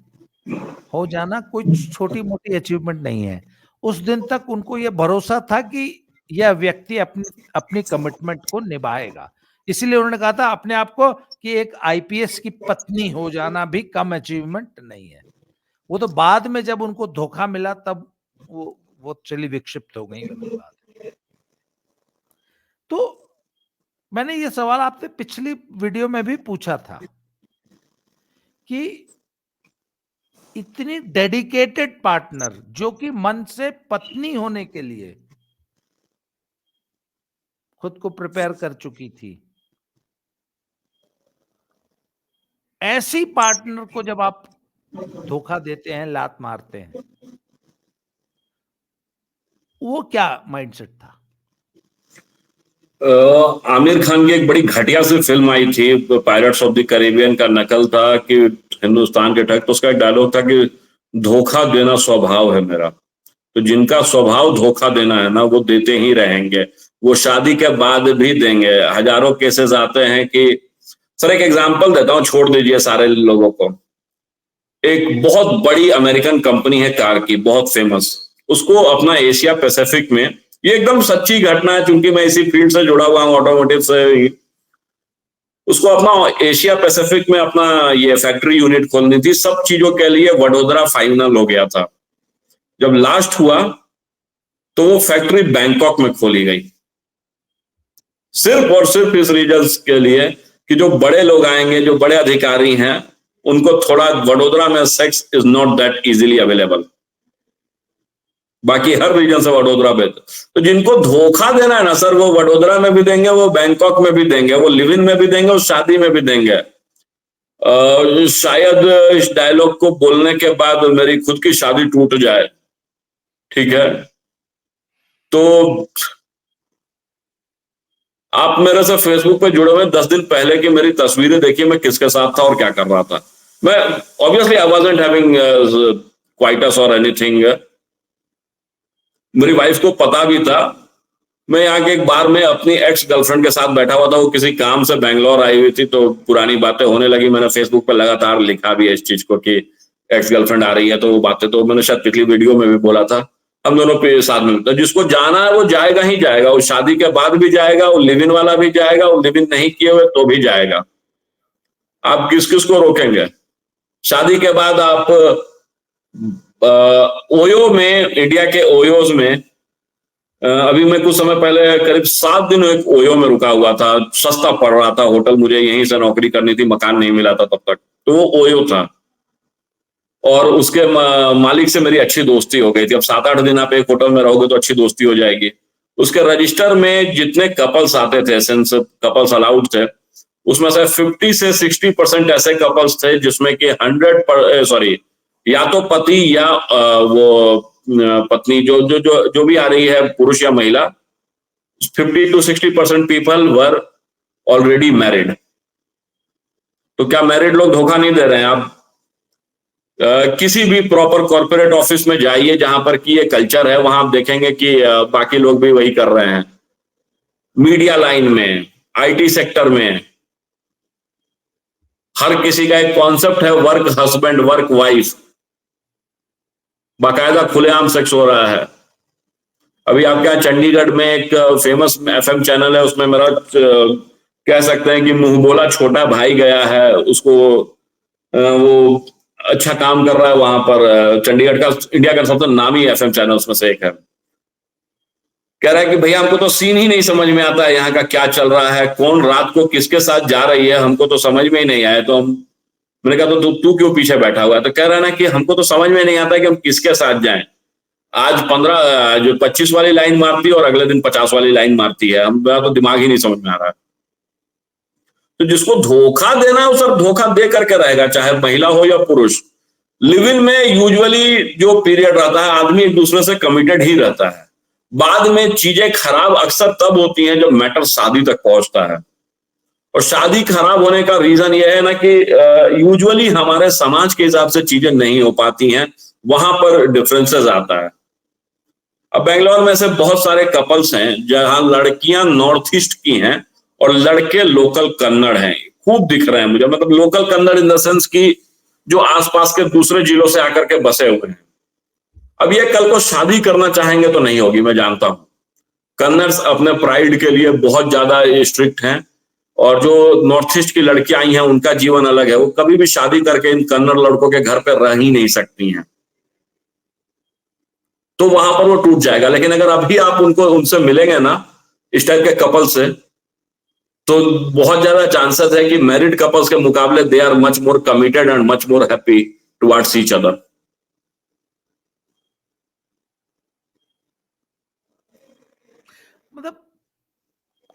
हो जाना कोई छोटी मोटी अचीवमेंट नहीं है। उस दिन तक उनको यह भरोसा था कि यह व्यक्ति अपनी कमिटमेंट को निभाएगा, इसलिए उन्होंने कहा था अपने आप को कि एक आईपीएस की पत्नी हो जाना भी कम अचीवमेंट नहीं है। वो तो बाद में जब उनको धोखा मिला तब वो चली विक्षिप्त हो गई वाली बात। तो मैंने ये सवाल आपसे पिछली वीडियो में भी पूछा था कि इतनी डेडिकेटेड पार्टनर जो कि मन से पत्नी होने के लिए खुद को प्रिपेयर कर चुकी थी, ऐसी पार्टनर को जब आप धोखा देते हैं, लात मारते हैं, वो क्या माइंडसेट था? आमिर खान की एक बड़ी घटिया सी फिल्म आई थी, पायरेट्स ऑफ द कैरिबियन का नकल था कि हिंदुस्तान के ठग, तो उसका एक डायलॉग था कि धोखा देना स्वभाव है मेरा। तो जिनका स्वभाव धोखा देना है ना, वो देते ही रहेंगे, वो शादी के बाद भी देंगे। हजारों केसेस आते हैं कि सर, एक एग्जांपल देता हूं, छोड़ दीजिए सारे लोगों को। एक बहुत बड़ी अमेरिकन कंपनी है कार की, बहुत फेमस, उसको अपना एशिया पैसिफिक में, ये एकदम सच्ची घटना है क्योंकि मैं इसी फील्ड से जुड़ा हुआ हूं, ऑटोमोटिव से, उसको अपना एशिया पैसिफिक में अपना ये फैक्ट्री यूनिट खोलनी थी। सब चीजों के लिए वडोदरा फाइनल हो गया था। जब लास्ट हुआ तो वो फैक्ट्री बैंकॉक में खोली गई, सिर्फ और सिर्फ इस रीजन के लिए कि जो बड़े लोग आएंगे, जो बड़े अधिकारी हैं, उनको थोड़ा, वडोदरा में sex is not that easily available, बाकी हर रीजन से वडोदरा में। तो जिनको धोखा देना है ना सर, वो वडोदरा में भी देंगे, वो बैंकॉक में भी देंगे, वो लिव इन में भी देंगे, वो शादी में भी देंगे। शायद इस डायलॉग को बोलने के बाद मेरी खुद की शादी टूट जाए, ठीक है, तो आप मेरे से फेसबुक पे जुड़े हुए 10 दिन पहले की मेरी तस्वीरें देखिए, मैं किसके साथ था और क्या कर रहा था। मैं obviously I wasn't having coitus और एनीथिंग। मेरी वाइफ को पता भी था। मैं यहाँ के एक बार में अपनी एक्स गर्लफ्रेंड के साथ बैठा हुआ था, वो किसी काम से बेंगलोर आई हुई थी, तो पुरानी बातें होने लगी। मैंने फेसबुक पर लगातार लिखा भी है इस चीज को कि एक्स गर्लफ्रेंड आ रही है, तो वो बातें तो मैंने शायद पिछली वीडियो में भी बोला था। हम दोनों पे साथ में, तो जिसको जाना है वो जाएगा ही जाएगा, वो शादी के बाद भी जाएगा, वो लिव इन वाला भी जाएगा, वो लिव इन नहीं किए हुए तो भी जाएगा। आप किस किस को रोकेंगे? शादी के बाद आप ओयो में, इंडिया के ओयोज में अभी मैं कुछ समय पहले करीब 7 दिन एक ओयो में रुका हुआ था, सस्ता पड़ रहा था होटल, मुझे यहीं से नौकरी करनी थी, मकान नहीं मिला था तब तक, तो वो ओयो था। और उसके मालिक से मेरी अच्छी दोस्ती हो गई थी। अब 7-8 दिन आप एक होटल में रहोगे तो अच्छी दोस्ती हो जाएगी। उसके रजिस्टर में जितने कपल्स आते थे, सिंस कपल्स अलाउड थे, उसमें से 50 से 60% ऐसे कपल्स थे जिसमें कि 100 या तो पति या वो पत्नी जो भी आ रही है, पुरुष या महिला, 50 to 60% people were already married. तो क्या मैरिड लोग धोखा नहीं दे रहे हैं? आप किसी भी प्रॉपर कॉर्पोरेट ऑफिस में जाइए जहां पर कि ये कल्चर है, वहां आप देखेंगे कि बाकी लोग भी वही कर रहे हैं। मीडिया लाइन में, आईटी सेक्टर में, हर किसी का एक कॉन्सेप्ट है, वर्क हस्बैंड, वर्क वाइफ, बाकायदा खुलेआम सेक्स हो रहा है। अभी आपके यहाँ चंडीगढ़ में एक फेमस एफएम चैनल है, उसमें मेरा कह सकते हैं कि मुंह बोला छोटा भाई गया है, उसको वो अच्छा काम कर रहा है वहां पर, चंडीगढ़ का, इंडिया का सबसे नामी एफएम चैनल उसमें से एक है। कह रहा है कि भैया हमको तो सीन ही नहीं समझ में आता है, यहाँ का क्या चल रहा है, कौन रात को किसके साथ जा रही है, हमको तो समझ में ही नहीं आया। तो हम, मैंने कहा तो तू क्यों पीछे बैठा हुआ है? तो कह रहा है ना कि हमको तो समझ में नहीं आता कि हम किसके साथ जाएं। आज 25 वाली लाइन मारती है और अगले दिन 50 वाली लाइन मारती है, हम तो दिमाग ही नहीं समझ में आ रहा है। तो जिसको धोखा देना है वो सब धोखा दे करके रहेगा, चाहे महिला हो या पुरुष। लिव इन में यूजुअली जो पीरियड रहता है, आदमी एक दूसरे से कमिटेड ही रहता है। बाद में चीजें खराब अक्सर तब होती हैं जब मैटर शादी तक पहुंचता है। और शादी खराब होने का रीजन यह है ना कि यूजुअली हमारे समाज के हिसाब से चीजें नहीं हो पाती हैं, वहां पर डिफरेंसेस आता है। अब बेंगलोर में से बहुत सारे कपल्स हैं जहां लड़कियां नॉर्थ ईस्ट की हैं और लड़के लोकल कन्नड़ हैं, खूब दिख रहे हैं मुझे, मतलब local Kannada in the sense की जो आसपास के दूसरे जिलों से आकर के बसे हुए हैं। अब ये कल को शादी करना चाहेंगे तो नहीं होगी, मैं जानता हूं। कन्नर्स अपने प्राइड के लिए बहुत ज्यादा स्ट्रिक्ट हैं, और जो नॉर्थ ईस्ट की लड़कियां आई हैं उनका जीवन अलग है, वो कभी भी शादी करके इन कन्नड़ लड़कों के घर पर रह ही नहीं सकती हैं, तो वहां पर वो टूट जाएगा। लेकिन अगर अभी आप उनसे मिलेंगे ना, इस टाइप के कपल से, तो बहुत ज्यादा चांसेस है कि मैरिड कपल्स के मुकाबले they are much more committed and much more happy towards each other. मतलब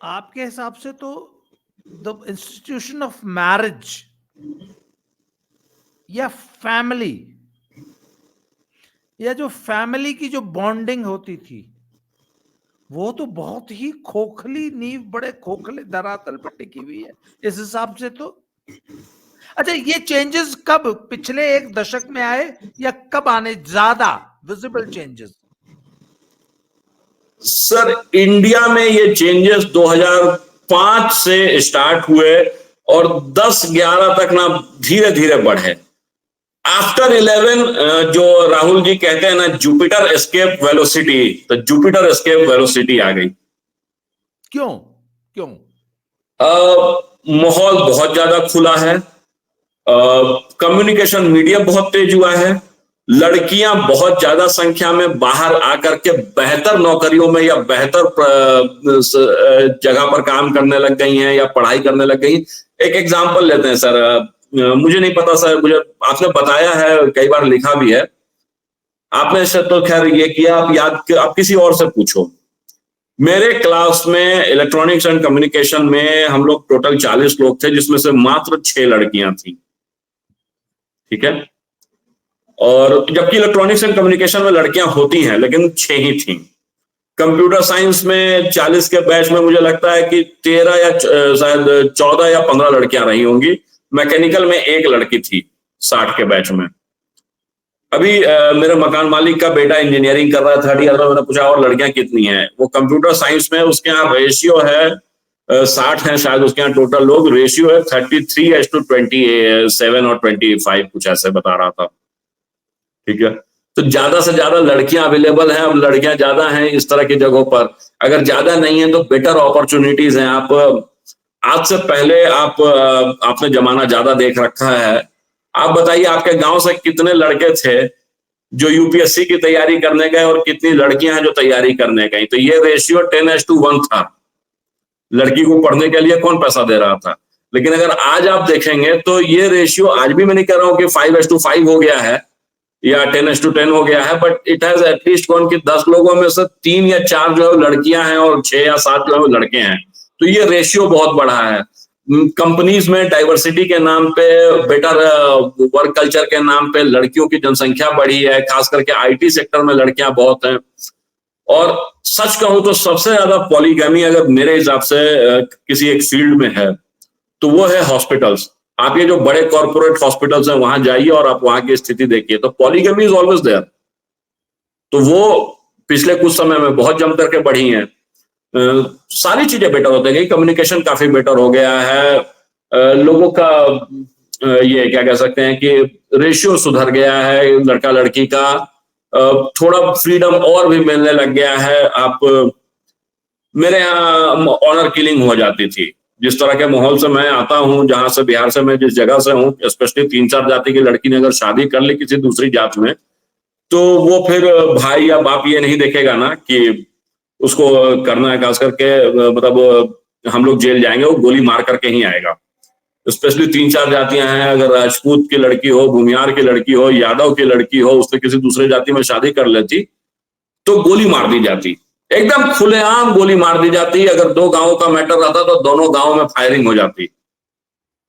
आपके हिसाब से तो द इंस्टीट्यूशन ऑफ मैरिज या फैमिली, या जो फैमिली की जो बॉन्डिंग होती थी, वो तो बहुत ही खोखली नींव, बड़े खोखले धरातल पर टिकी हुई है इस हिसाब से तो। अच्छा, ये चेंजेस कब पिछले एक दशक में आए या कब आने ज्यादा विजिबल चेंजेस? सर, इंडिया में ये चेंजेस 2005 से स्टार्ट हुए और 10-11 तक ना धीरे धीरे बढ़े। आफ्टर 11 जो राहुल जी कहते हैं ना जुपिटर एस्केप वेलोसिटी, तो जुपिटर एस्केप वेलोसिटी आ गई। क्यों क्यों? माहौल बहुत ज्यादा खुला है, कम्युनिकेशन मीडियम बहुत तेज हुआ है, लड़कियां बहुत ज्यादा संख्या में बाहर आकर के बेहतर नौकरियों में या बेहतर जगह पर काम करने लग गई हैं या पढ़ाई करने लग गई। एक एग्जांपल लेते हैं सर, मुझे नहीं पता सर, मुझे आपने बताया है, कई बार लिखा भी है आपने से, तो खैर ये किया, आप किसी और से पूछो। मेरे क्लास में इलेक्ट्रॉनिक्स एंड कम्युनिकेशन में हम लोग टोटल 40 लोग थे, जिसमें से मात्र 6 लड़कियां थी, ठीक है। और जबकि इलेक्ट्रॉनिक्स एंड कम्युनिकेशन में लड़कियां होती हैं, लेकिन 6 ही थी। कंप्यूटर साइंस में 40 के बैच में मुझे लगता है कि 13 या शायद 14 या 15 लड़कियां रही होंगी। मैकेनिकल में 1 लड़की थी 60 के बैच में। अभी मेरे मकान मालिक का बेटा इंजीनियरिंग कर रहा है 3rd ईयर में, मैंने पूछा और लड़कियां कितनी हैं? वो कंप्यूटर साइंस में उसके यहाँ रेशियो है 60 है शायद उसके यहाँ टोटल लोग, रेशियो है 33:27 और 25, कुछ ऐसे बता रहा था, ठीक है। तो ज्यादा से ज्यादा लड़कियां अवेलेबल हैं, अब लड़कियां ज्यादा हैं इस तरह की जगहों पर। अगर ज्यादा नहीं है तो बेटर अपॉर्चुनिटीज हैं। आप आज से पहले आपने जमाना ज्यादा देख रखा है, आप बताइए आपके गांव से कितने लड़के थे जो यूपीएससी की तैयारी करने गए और कितनी लड़कियां हैं जो तैयारी करने गई। तो ये रेशियो 10:1 था। लड़की को पढ़ने के लिए कौन पैसा दे रहा था। लेकिन अगर आज आप देखेंगे तो ये रेशियो, आज भी मैं नहीं कह रहा हूं कि 5:5 हो गया है या 10:10 हो गया है, but it has at least gone कि 10 लोगों में से 3 या 4 जो है लड़कियां हैं और 6 या 7 जो है वो लड़के हैं। तो ये रेशियो बहुत बढ़ा है। कंपनीज में डाइवर्सिटी के नाम पे, बेटर वर्क कल्चर के नाम पे लड़कियों की जनसंख्या बढ़ी है, खास करके आईटी सेक्टर में लड़कियां बहुत हैं। और सच कहूं तो सबसे ज्यादा पॉलीगैमी अगर मेरे हिसाब से किसी एक फील्ड में है तो वो है हॉस्पिटल्स। आप ये जो बड़े कॉर्पोरेट हॉस्पिटल्स हैं वहां जाइए और आप वहां की स्थिति देखिए, तो पॉलीगैमी इज ऑलवेज देयर। तो वो पिछले कुछ समय में बहुत जम करके बढ़ी हैं। सारी चीजें बेटर होते गई, कम्युनिकेशन काफी बेटर हो गया है, लोगों का ये क्या कह सकते हैं कि रेशियो सुधर गया है लड़का लड़की का, थोड़ा फ्रीडम और भी मिलने लग गया है। आप मेरे यहाँ ऑनर किलिंग हो जाती थी, जिस तरह के माहौल से मैं आता हूँ, जहां से बिहार से मैं जिस जगह से हूँ, स्पेशली 3-4 जाति की लड़की ने अगर शादी कर ली किसी दूसरी जात में, तो वो फिर भाई या बाप ये नहीं देखेगा ना कि उसको करना है, खास करके मतलब हम लोग जेल जाएंगे, वो गोली मार करके ही आएगा। स्पेशली 3-4 जातियां हैं, अगर राजपूत की लड़की हो, भूमियार की लड़की हो, यादव की लड़की हो, उसने किसी दूसरे जाति में शादी कर लेती तो गोली मार दी जाती, एकदम खुलेआम गोली मार दी जाती। अगर 2 गांवों का मैटर रहता तो दोनों गांवों में फायरिंग हो जाती।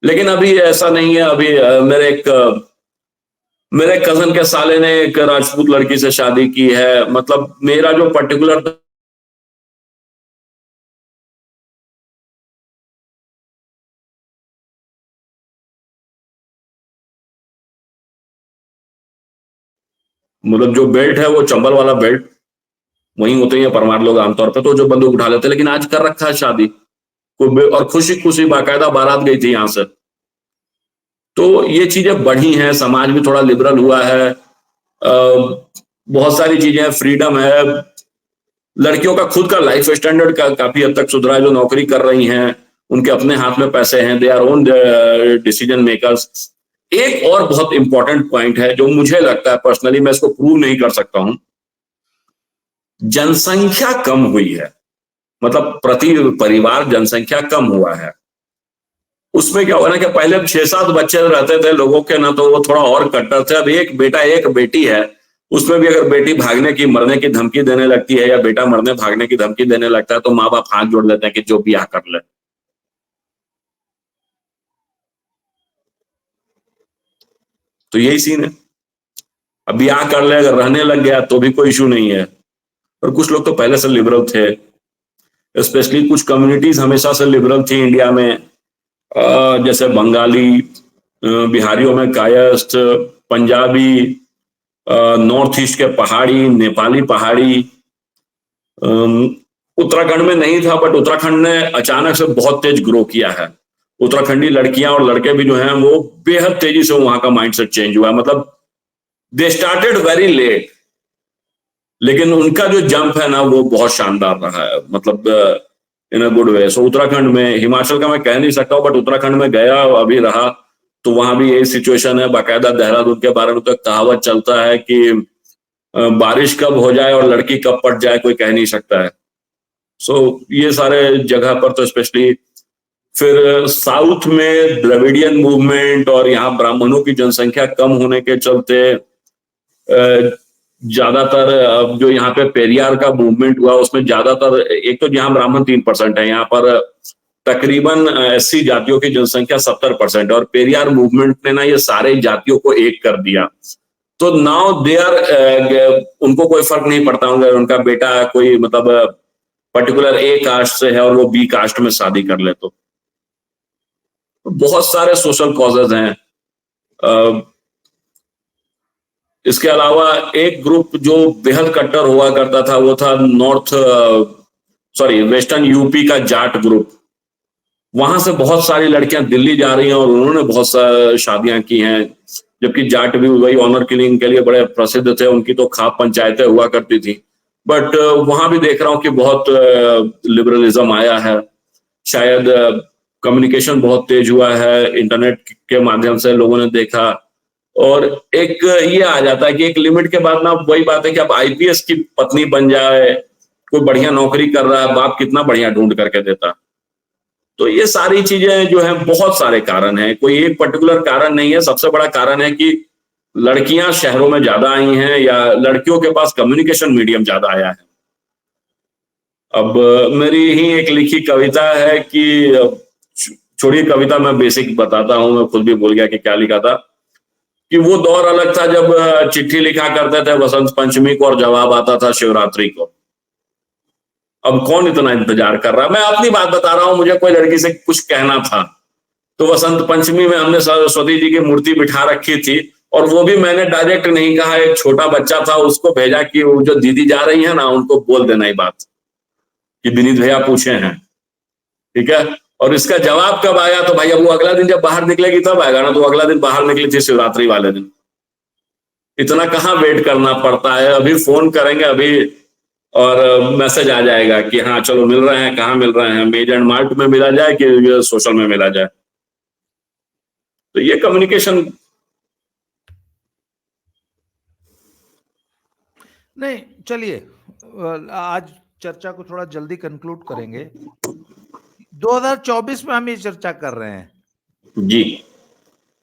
लेकिन अभी ऐसा नहीं है। अभी मेरे कजन के साले ने एक राजपूत लड़की से शादी की है। मतलब मेरा जो पर्टिकुलर मतलब जो बेल्ट है वो चंबल वाला बेल्ट, वहीं होते हैं परमार लोग आमतौर पे, तो जो बंदूक उठा लेते, लेकिन आज कर रखा है शादी और खुशी खुशी बाकायदा बारात गई थी यहां से। तो ये चीजें बढ़ी हैं, समाज भी थोड़ा लिबरल हुआ है, बहुत सारी चीजें, फ्रीडम है, लड़कियों का खुद का लाइफ स्टैंडर्ड का काफी हद तक सुधरा है। जो नौकरी कर रही हैं उनके अपने हाथ में पैसे हैं, they our own decision makers. एक और बहुत इंपॉर्टेंट पॉइंट है जो मुझे लगता है पर्सनली, मैं इसको प्रूव नहीं कर सकता हूं, जनसंख्या कम हुई है, मतलब प्रति परिवार जनसंख्या कम हुआ है। उसमें क्या हुआ ना कि पहले 6-7 बच्चे रहते थे लोगों के ना, तो वो थोड़ा और कट्टर थे। अब एक बेटा एक बेटी है, उसमें भी अगर बेटी भागने की मरने की धमकी देने लगती है या बेटा मरने भागने की धमकी देने लगता है तो माँ बाप हाथ जोड़ लेते हैं कि जो ब्याह कर ले। तो यही सीन है। अब ब्याह कर ले, अगर रहने लग गया तो भी कोई इशू नहीं है। और कुछ लोग तो पहले से लिबरल थे, स्पेशली कुछ कम्युनिटीज हमेशा से लिबरल थी इंडिया में, जैसे बंगाली, बिहारियों में कायस्थ, पंजाबी, नॉर्थ ईस्ट के पहाड़ी, नेपाली पहाड़ी। उत्तराखंड में नहीं था, बट उत्तराखंड ने अचानक से बहुत तेज ग्रो किया है। उत्तराखंडी लड़कियां और लड़के भी जो हैं वो बेहद तेजी से वहां का माइंडसेट चेंज हुआ है। मतलब दे स्टार्टेड वेरी लेट, लेकिन उनका जो जंप है ना वो बहुत शानदार रहा है, मतलब इन अ गुड वे। सो उत्तराखंड में, हिमाचल का मैं कह नहीं सकता हूँ, बट उत्तराखंड में गया अभी रहा तो वहां भी यही सिचुएशन है। बाकायदा देहरादून के बारे में तो कहावत चलता है कि बारिश कब हो जाए और लड़की कब पट जाए कोई कह नहीं सकता है। सो ये सारे जगह पर तो स्पेशली, फिर साउथ में द्रविडियन मूवमेंट और यहाँ ब्राह्मणों की जनसंख्या कम होने के चलते ज्यादातर जो यहाँ पे पेरियार का मूवमेंट हुआ उसमें ज्यादातर, एक तो यहाँ ब्राह्मण 3% है, यहाँ पर तकरीबन 80 जातियों की जनसंख्या 70%, और पेरियार मूवमेंट ने ना ये सारे जातियों को एक कर दिया। तो नाउ दे आर, उनको कोई फर्क नहीं पड़ता होंगे उनका बेटा कोई मतलब पर्टिकुलर ए कास्ट से है और वो बी कास्ट में शादी कर ले। तो बहुत सारे सोशल कॉजेज हैं। इसके अलावा एक ग्रुप जो बेहद कट्टर हुआ करता था वो था वेस्टर्न यूपी का जाट ग्रुप। वहां से बहुत सारी लड़कियां दिल्ली जा रही हैं और उन्होंने बहुत शादियां की हैं, जबकि जाट भी वही ऑनर किलिंग के लिए बड़े प्रसिद्ध थे, उनकी तो खाप पंचायतें हुआ करती थी। बट वहां भी देख रहा हूं कि बहुत लिबरलिज्म आया है, शायद कम्युनिकेशन बहुत तेज हुआ है, इंटरनेट के माध्यम से लोगों ने देखा और एक ये आ जाता है कि एक लिमिट के बाद ना वही बात है कि अब आईपीएस की पत्नी बन जाए, कोई बढ़िया नौकरी कर रहा है, बाप कितना बढ़िया ढूंढ करके देता। तो ये सारी चीजें जो है, बहुत सारे कारण हैं, कोई एक पर्टिकुलर कारण नहीं है। सबसे बड़ा कारण है कि लड़कियां शहरों में ज्यादा आई हैं या लड़कियों के पास कम्युनिकेशन मीडियम ज्यादा आया है। अब मेरी ही एक लिखी कविता है कि छोड़िए कविता, मैं बेसिक बताता हूं, मैं खुद भी भूल गया कि क्या लिखा था, कि वो दौर अलग था जब चिट्ठी लिखा करते थे वसंत पंचमी को और जवाब आता था शिवरात्रि को। अब कौन इतना इंतजार कर रहा है। मैं अपनी बात बता रहा हूं, मुझे कोई लड़की से कुछ कहना था तो वसंत पंचमी में हमने सरस्वती जी की मूर्ति बिठा रखी थी, और वो भी मैंने डायरेक्ट नहीं कहा, एक छोटा बच्चा था उसको भेजा कि वो जो दीदी जा रही है ना उनको बोल देना ही बात कि विनीत भैया पूछे हैं, ठीक है। और इसका जवाब कब आया, तो भाई अब वो अगला दिन जब बाहर निकलेगी तब आएगा ना, तो अगला दिन बाहर निकली थी शिवरात्रि वाले दिन। इतना कहाँ वेट करना पड़ता है, अभी फोन करेंगे अभी और मैसेज आ जाएगा कि हाँ चलो मिल रहे हैं, कहाँ मिल रहे हैं, मेज एंड मार्ट में मिला जाए कि सोशल में मिला जाए। तो ये कम्युनिकेशन नहीं, चलिए आज चर्चा को थोड़ा जल्दी कंक्लूड करेंगे। 2024 में हम ये चर्चा कर रहे हैं जी।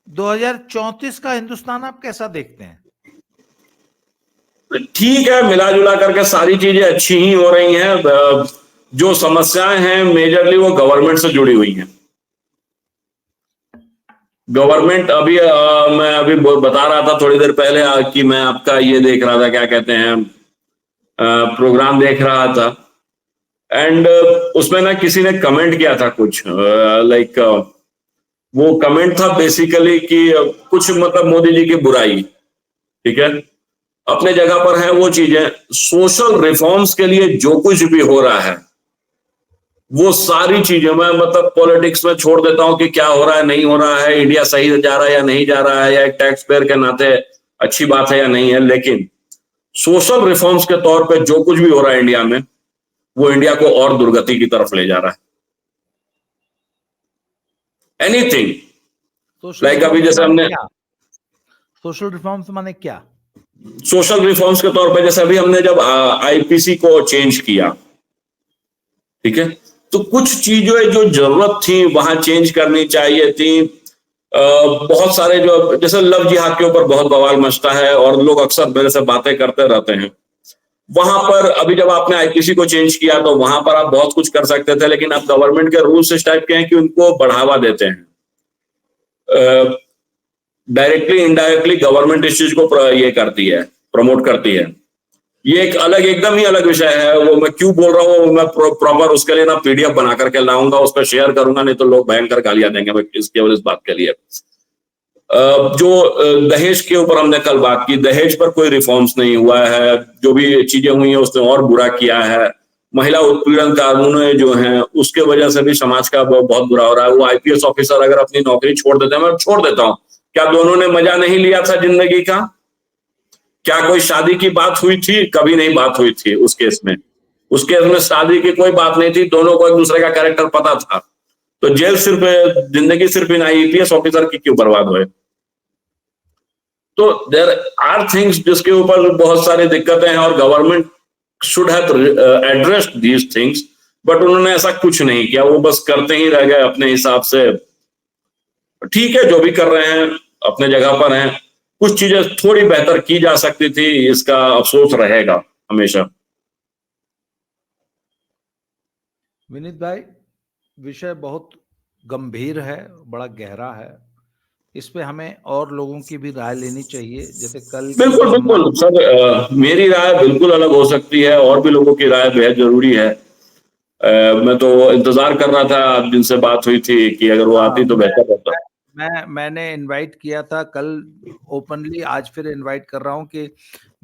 2034 का हिंदुस्तान आप कैसा देखते हैं? ठीक है, मिला जुला करके सारी चीजें अच्छी ही हो रही हैं। जो समस्याएं हैं मेजरली वो गवर्नमेंट से जुड़ी हुई हैं। गवर्नमेंट अभी मैं अभी बता रहा था थोड़ी देर पहले कि मैं आपका ये देख रहा था, क्या कहते हैं, प्रोग्राम देख रहा था, एंड उसमें ना किसी ने कमेंट किया था कुछ लाइक वो कमेंट था बेसिकली कि कुछ मतलब मोदी जी की बुराई, ठीक है, अपने जगह पर है वो चीजें। सोशल रिफॉर्म्स के लिए जो कुछ भी हो रहा है वो सारी चीजें मैं मतलब पॉलिटिक्स में छोड़ देता हूं कि क्या हो रहा है नहीं हो रहा है, इंडिया सही जा रहा है या नहीं जा रहा है, या एक टैक्स पेयर के नाते अच्छी बात है या नहीं है, लेकिन सोशल रिफॉर्म्स के तौर पे जो कुछ भी हो रहा है इंडिया में वो इंडिया को और दुर्गति की तरफ ले जा रहा है। एनीथिंग लाइक अभी जैसे हमने सोशल रिफॉर्म्स माने क्या? सोशल रिफॉर्म्स के तौर पे जैसे अभी हमने जब आईपीसी को चेंज किया, ठीक है, तो कुछ चीजें जो जरूरत थी वहां चेंज करनी चाहिए थी। बहुत सारे जो जैसे लव जिहाद के ऊपर बहुत बवाल मचता है और लोग अक्सर मेरे से बातें करते रहते हैं, वहां पर अभी जब आपने आईपीसी को चेंज किया तो वहां पर आप बहुत कुछ कर सकते थे, लेकिन अब गवर्नमेंट के रूल्स इस टाइप के हैं कि उनको बढ़ावा देते हैं। डायरेक्टली इनडायरेक्टली गवर्नमेंट इस चीज को ये करती है, प्रमोट करती है। ये एक अलग एकदम ही अलग विषय है, वो मैं क्यों बोल रहा हूँ, मैं प्रॉपर उसके लिए ना पीडीएफ बना करके लाऊंगा, उस पर शेयर करूंगा, नहीं तो लोग भयंकर गालियां देंगे मैं केवल इस बात के लिए। जो दहेज के ऊपर हमने कल बात की, दहेज पर कोई रिफॉर्म्स नहीं हुआ है, जो भी चीजें हुई हैं उसने और बुरा किया है। महिला उत्पीड़न कानून जो हैं उसके वजह से भी समाज का बहुत बुरा हो रहा है। वो आईपीएस ऑफिसर अगर अपनी नौकरी छोड़ देते हैं, मैं छोड़ देता हूँ, क्या दोनों ने मजा नहीं लिया था जिंदगी का? क्या कोई शादी की बात हुई थी? कभी नहीं बात हुई थी उस केस में। उस केस में शादी की कोई बात नहीं थी, दोनों को एक दूसरे का कैरेक्टर पता था। तो जेल सिर्फ जिंदगी सिर्फ इन आईपीएस ऑफिसर की क्यों बर्बाद हुए? तो देयर आर थिंग्स जिसके ऊपर बहुत सारी दिक्कतें हैं और government should have addressed these things, but उन्होंने ऐसा कुछ नहीं किया, वो बस करते ही रह गए अपने हिसाब से। ठीक है, जो भी कर रहे हैं अपने जगह पर हैं, कुछ चीजें थोड़ी बेहतर की जा सकती थी, इसका अफसोस रहेगा हमेशा। विनीत भाई, विषय बहुत गंभीर है, बड़ा गहरा है, इस पे हमें और लोगों की भी राय लेनी चाहिए। जैसे कल बिल्कुल बिल्कुल सर, मेरी राय बिल्कुल अलग हो सकती है और भी लोगों की राय बेहद जरूरी है। मैं तो इंतजार कर रहा था, आप जिनसे बात हुई थी कि अगर वो आती तो बेहतर होता। मैंने इनवाइट किया था कल ओपनली, आज फिर इनवाइट कर रहा हूं कि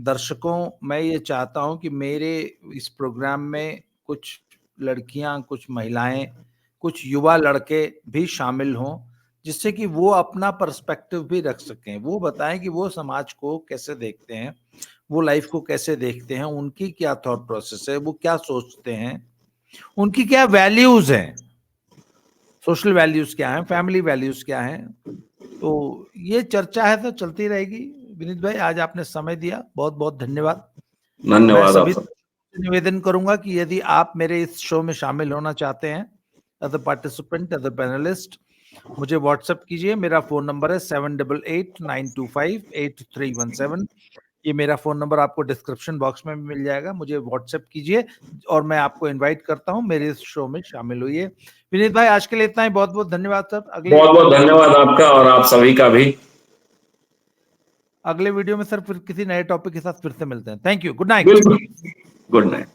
दर्शकों, मैं ये चाहता हूं कि मेरे इस प्रोग्राम में कुछ लड़कियां, कुछ महिलाएं, कुछ युवा लड़के भी शामिल हों, जिससे कि वो अपना पर्सपेक्टिव भी रख सकें, वो बताएं कि वो समाज को कैसे देखते हैं, वो लाइफ को कैसे देखते हैं, उनकी क्या थॉट प्रोसेस है, वो क्या सोचते हैं, उनकी क्या वैल्यूज हैं, सोशल वैल्यूज क्या हैं, फैमिली वैल्यूज क्या हैं, तो ये चर्चा है तो चलती रहेगी। विनीत भाई, आज आपने समय दिया, बहुत बहुत धन्यवाद। मैं धन्यवाद सभी आपका। से निवेदन करूंगा कि यदि आप मेरे इस शो में शामिल होना चाहते हैं, as a participant, as a panelist, मुझे व्हाट्सएप कीजिए। मेरा फोन नंबर है 7889258317। ये मेरा फोन नंबर आपको डिस्क्रिप्शन बॉक्स में भी मिल जाएगा। मुझे व्हाट्सएप कीजिए और मैं आपको इनवाइट करता हूं, मेरे इस शो में शामिल होइए। विनीत भाई, आज के लिए इतना ही। बहुत बहुत धन्यवाद सर। बहुत बहुत धन्यवाद आपका और आप सभी का भी। अगले वीडियो में सर फिर किसी नए टॉपिक के साथ फिर से मिलते हैं। Thank you. Good night. बिल्कुल, गुड नाइट।